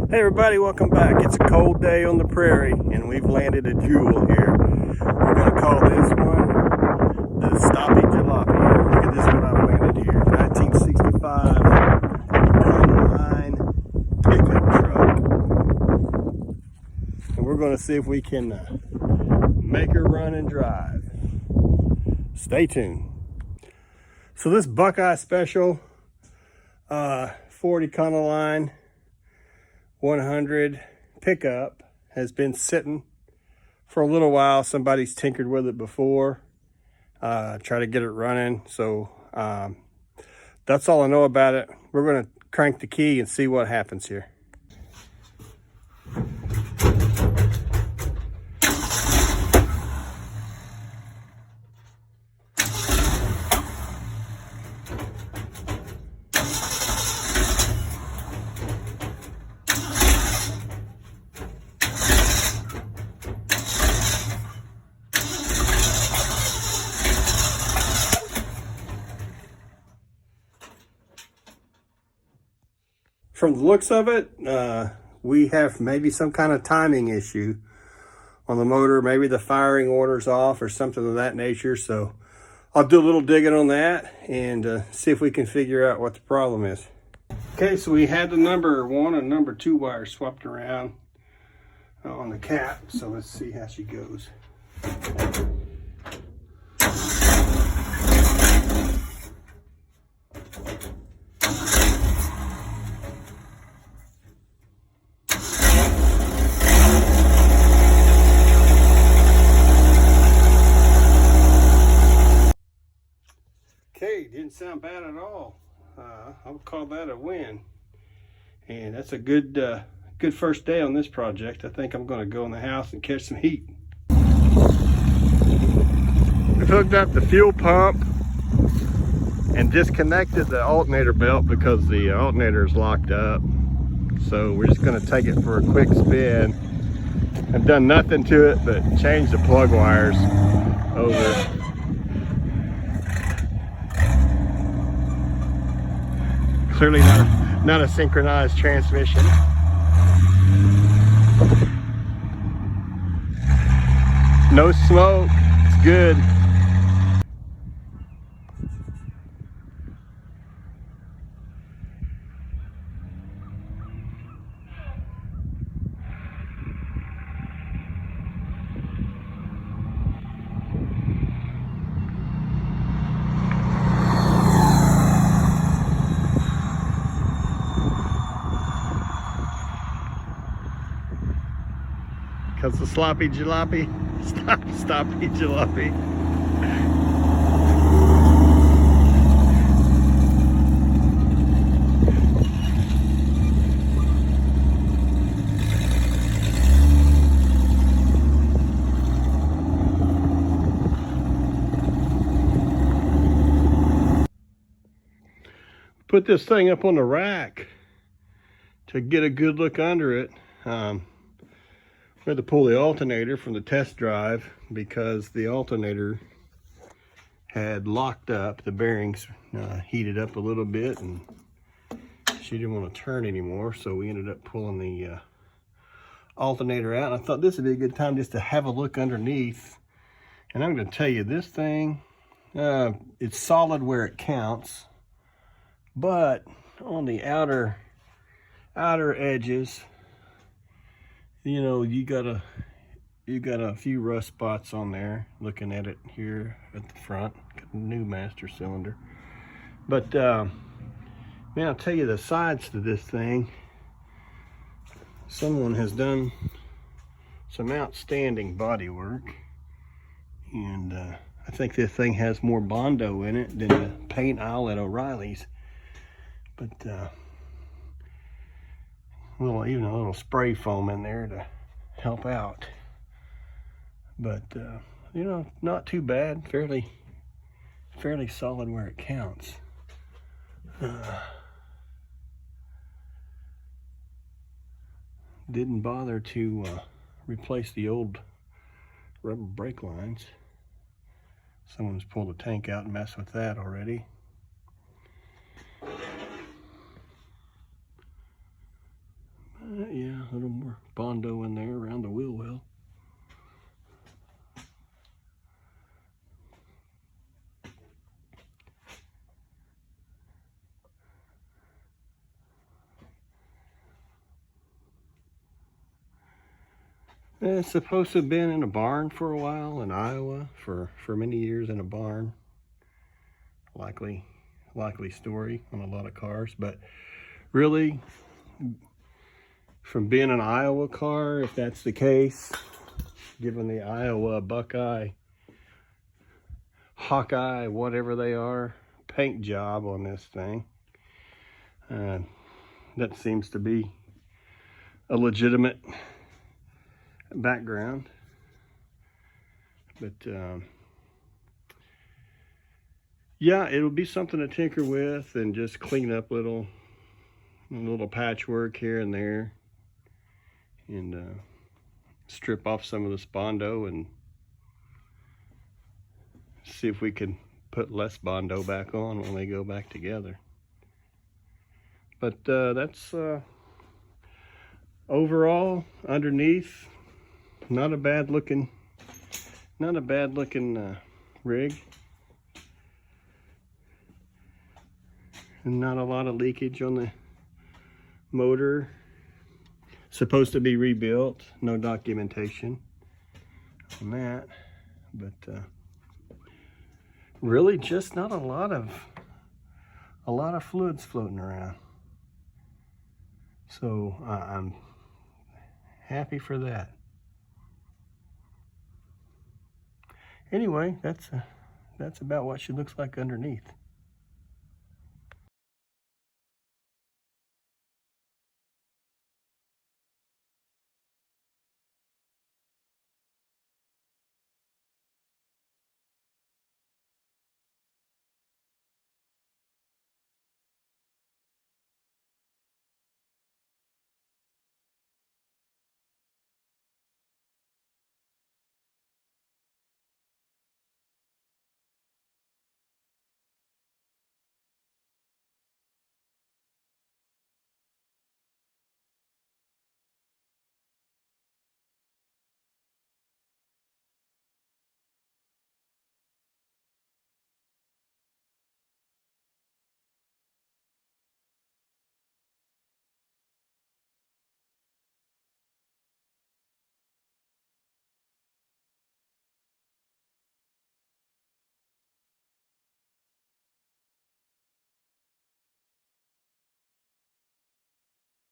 Hey everybody, welcome back. It's a cold day on the prairie and we've landed a jewel here. We're going to call this one the Stoppy Jalopy. Look at this one I've landed here. 1965 Econoline pickup truck. And we're going to see if we can make her run and drive. Stay tuned. So this Buckeye Special Ford Econoline 100 pickup has been sitting for a little while. Somebody's tinkered with it before, try to get it running. So that's all I know about it. We're going to crank the key and see what happens here. From the looks of it, we have maybe some kind of timing issue on the motor. Maybe the firing order's off or something of that nature. So I'll do a little digging on that and see if we can figure out what the problem is. Okay, so we had the number 1 and number 2 wires swapped around on the cap. So let's see how she goes. Okay, didn't sound bad at all. I would call that a win. And that's a good first day on this project. I think I'm going to go in the house and catch some heat. We've hooked up the fuel pump and disconnected the alternator belt because the alternator is locked up. So we're just going to take it for a quick spin. I've done nothing to it but change the plug wires over. Clearly not a synchronized transmission. No smoke, it's good. Because the sloppy jalopy, stoppy jalopy. Put this thing up on the rack to get a good look under it. We had to pull the alternator from the test drive because the alternator had locked up. The bearings heated up a little bit and she didn't want to turn anymore. So we ended up pulling the alternator out. And I thought this would be a good time just to have a look underneath. And I'm going to tell you, this thing, it's solid where it counts. But on the outer edges, you know, you got a few rust spots on there. Looking at it here at the front, got a new master cylinder. But man, I'll tell you, the sides to this thing, someone has done some outstanding body work, and I think this thing has more Bondo in it than the paint aisle at O'Reilly's. But even a little spray foam in there to help out. But you know, not too bad. Fairly solid where it counts. Didn't bother to replace the old rubber brake lines. Someone's pulled the tank out and messed with that already. Yeah, more Bondo in there around the wheel well. It's supposed to have been in a barn for a while in Iowa, for many years in a barn. Likely story on a lot of cars, but really, from being an Iowa car, if that's the case, given the Iowa Buckeye, Hawkeye, whatever they are, paint job on this thing, that seems to be a legitimate background. But yeah, it'll be something to tinker with and just clean up little patchwork here and there, and strip off some of the Bondo and see if we can put less Bondo back on when they go back together. But that's overall, underneath, not a bad looking rig, and not a lot of leakage on the motor. Supposed to be rebuilt, no documentation on that, but really just not a lot of fluids floating around. So I'm happy for that. Anyway, that's about what she looks like underneath.